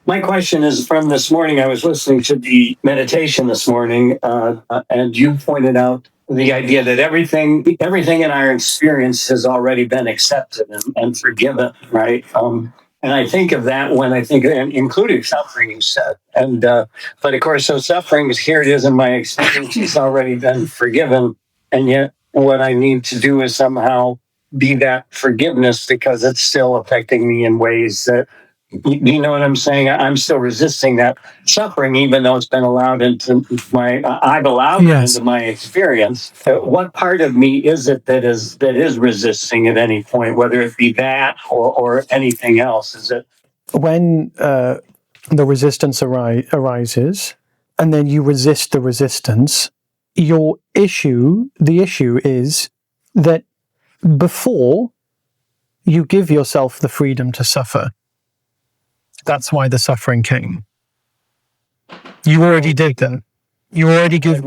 My question is from this morning. I was listening to the meditation this morning, and you pointed out the idea that everything in our experience has already been accepted and forgiven, right? And I think of that when I think, including suffering, you said. And but of course, so suffering is here. It is in my experience. It's already been forgiven, and yet what I need to do is somehow be that forgiveness because it's still affecting me in ways that you know what I'm saying? I'm still resisting that suffering, even though it's been allowed into I've allowed it into my experience. What part of me is it that is resisting at any point, whether it be that or anything else? Is it when the resistance arises, and then you resist the resistance? The issue is that before you give yourself the freedom to suffer, that's why the suffering came. You already did that. You already give.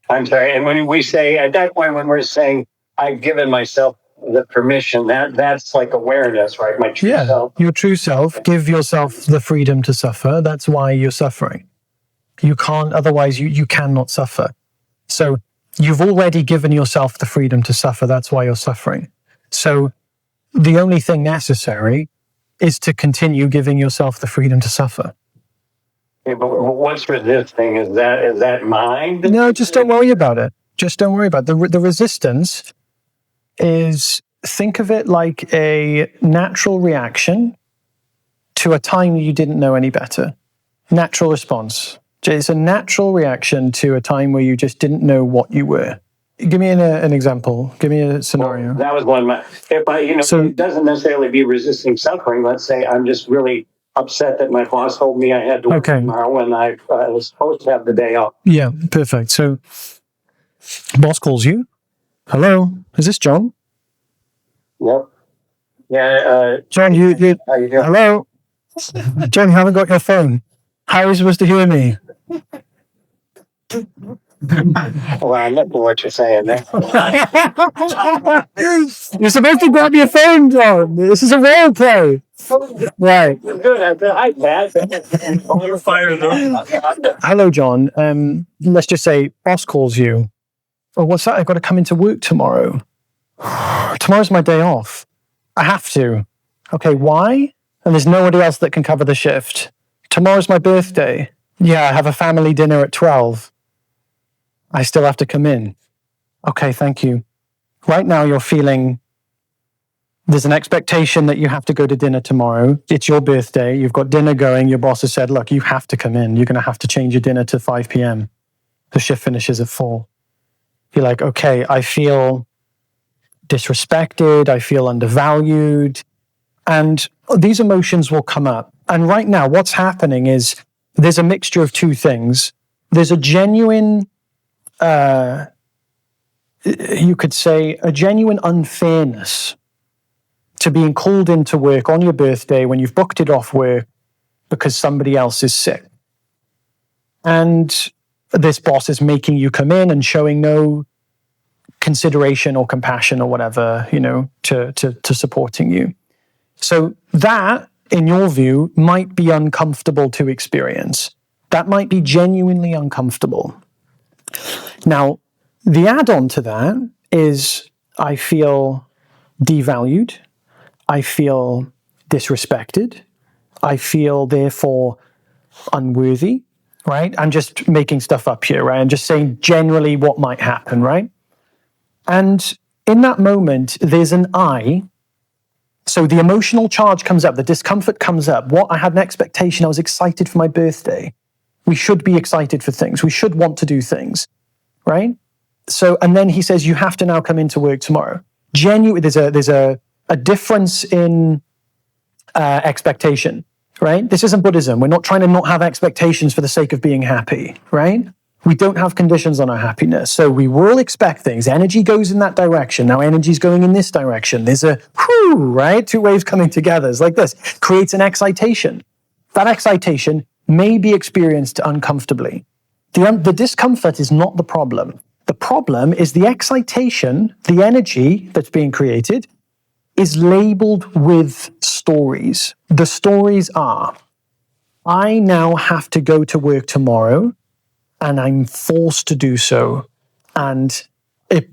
I'm sorry. And when we say at that point, when we're saying I've given myself the permission, that's like awareness, right? My true self. Your true self. Give yourself the freedom to suffer. That's why you're suffering. You can't. Otherwise, you cannot suffer. So you've already given yourself the freedom to suffer. That's why you're suffering. So the only thing necessary is to continue giving yourself the freedom to suffer. Yeah, but what's resisting? Is that mind? No, just don't worry about it. Just don't worry about it. The resistance is, think of it like a natural reaction to a time you didn't know any better. Natural response. It's a natural reaction to a time where you just didn't know what you were. Give me an example. Give me a scenario. Well, that was one. It doesn't necessarily be resisting suffering. Let's say I'm just really upset that my boss told me I had to work tomorrow when I was supposed to have the day off. Yeah, perfect. So, boss calls you. Hello, is this John? Yep. Yeah. John, you. How you doing? Hello, John. You haven't got your phone. How are you supposed to hear me? Well, I know what you're saying there. You're supposed to grab your phone, John. This is a role play. Right. Good at the iPad. Hello, John. Let's just say boss calls you. Oh, what's that? I've got to come into work tomorrow. Tomorrow's my day off. I have to. Okay, why? And there's nobody else that can cover the shift. Tomorrow's my birthday. Yeah, I have a family dinner at 12. I still have to come in. Okay, thank you. Right now you're feeling there's an expectation that you have to go to dinner tomorrow. It's your birthday. You've got dinner going. Your boss has said, look, you have to come in. You're going to have to change your dinner to 5 p.m. The shift finishes at 4. You're like, okay, I feel disrespected. I feel undervalued. And these emotions will come up. And right now, what's happening is there's a mixture of two things. There's a genuine, you could say, a genuine unfairness to being called into work on your birthday when you've booked it off work because somebody else is sick. And this boss is making you come in and showing no consideration or compassion or whatever, to supporting you. So that, in your view, might be uncomfortable to experience. That might be genuinely uncomfortable. Now, the add-on to that is I feel devalued. I feel disrespected. I feel, therefore, unworthy, right? I'm just making stuff up here, right? I'm just saying generally what might happen, right? And in that moment, there's an I. So the emotional charge comes up, the discomfort comes up. I had an expectation, I was excited for my birthday. We should be excited for things. We should want to do things, right? So, and then he says, you have to now come into work tomorrow. There's a difference in expectation, right? This isn't Buddhism. We're not trying to not have expectations for the sake of being happy, right? We don't have conditions on our happiness. So we will expect things. Energy goes in that direction. Now energy's going in this direction. There's a whoo, right? Two waves coming together. It's like this. Creates an excitation. That excitation may be experienced uncomfortably. The discomfort is not the problem. The problem is the excitation, the energy that's being created, is labeled with stories. The stories are, I now have to go to work tomorrow and I'm forced to do so. And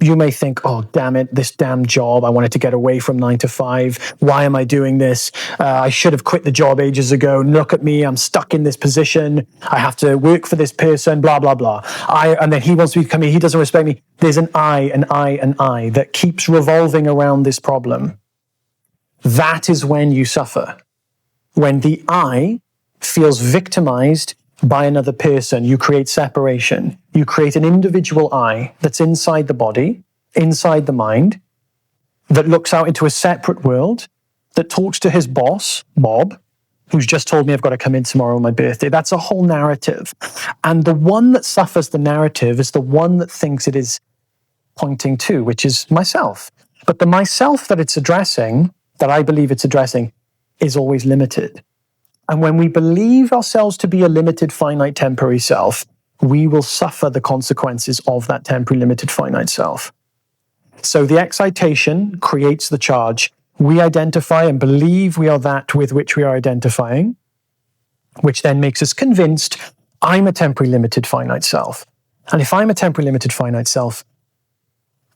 you may think, oh, damn it, this damn job. I wanted to get away from 9 to 5. Why am I doing this? I should have quit the job ages ago. Look at me. I'm stuck in this position. I have to work for this person, blah, blah, blah. And then he wants me to come here. He doesn't respect me. There's an I that keeps revolving around this problem. That is when you suffer. When the I feels victimized by another person, you create separation. You create an individual I that's inside the body, inside the mind, that looks out into a separate world, that talks to his boss, Bob, who's just told me I've got to come in tomorrow on my birthday. That's a whole narrative. And the one that suffers the narrative is the one that thinks it is pointing to, which is myself. But the myself that it's addressing, that I believe it's addressing, is always limited. And when we believe ourselves to be a limited, finite, temporary self, we will suffer the consequences of that temporary, limited, finite self. So the excitation creates the charge. We identify and believe we are that with which we are identifying, which then makes us convinced I'm a temporary, limited, finite self. And if I'm a temporary, limited, finite self,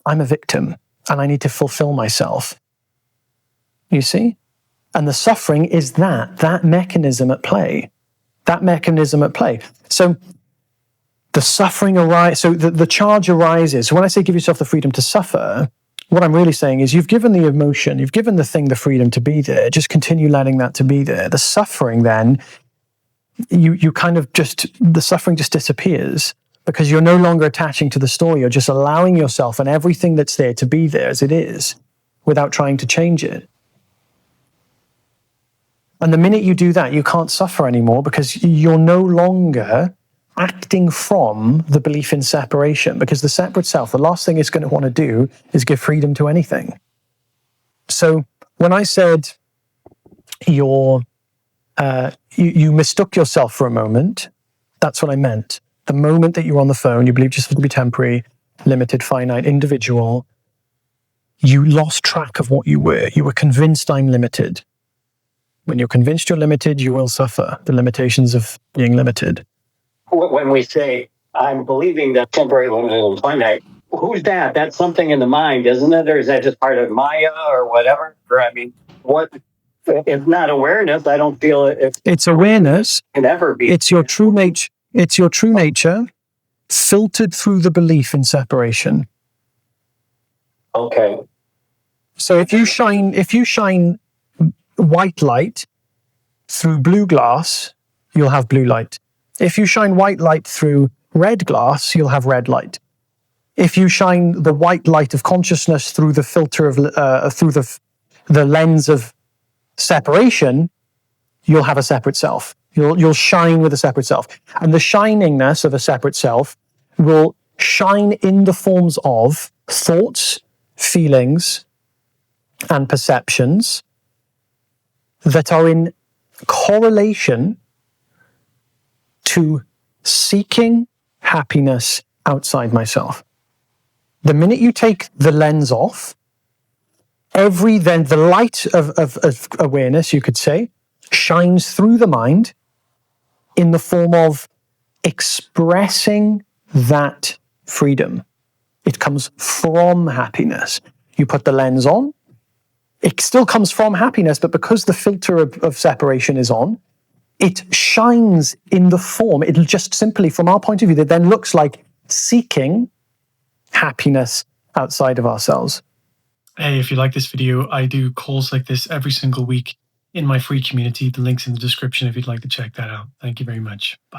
I'm a victim and I need to fulfill myself. You see? And the suffering is that mechanism at play. That mechanism at play. So the suffering arises, so the charge arises. So when I say give yourself the freedom to suffer, what I'm really saying is you've given the emotion, you've given the thing the freedom to be there. Just continue letting that to be there. The suffering then, you kind of just, the suffering just disappears because you're no longer attaching to the story. You're just allowing yourself and everything that's there to be there as it is without trying to change it. And the minute you do that, you can't suffer anymore because you're no longer acting from the belief in separation, because the separate self, the last thing it's going to want to do is give freedom to anything. So when I said you mistook yourself for a moment, that's what I meant. The moment that you were on the phone, you believed yourself to be temporary, limited, finite, individual, you lost track of what you were. You were convinced I'm limited. When you're convinced you're limited, you will suffer the limitations of being limited. When we say, I'm believing that temporary, limited, and finite, who's that? That's something in the mind, isn't it? Or is that just part of Maya or whatever? Or I mean, what? If not awareness, I don't feel it's awareness. Can ever be. It's your true nature. It's your true nature filtered through the belief in separation. Okay. So if you shine white light through blue glass, you'll have blue light. If you shine white light through red glass, you'll have red light. If you shine the white light of consciousness through the filter of through the lens of separation, you'll have a separate self. You'll shine with a separate self, and the shiningness of a separate self will shine in the forms of thoughts, feelings, and perceptions that are in correlation to seeking happiness outside myself. The minute you take the lens off, then the light of awareness, you could say, shines through the mind in the form of expressing that freedom. It comes from happiness. You put the lens on, it still comes from happiness, but because the filter of separation is on, it shines in the form. It just simply, from our point of view, that then looks like seeking happiness outside of ourselves. Hey, if you like this video, I do calls like this every single week in my free community. The link's in the description if you'd like to check that out. Thank you very much. Bye.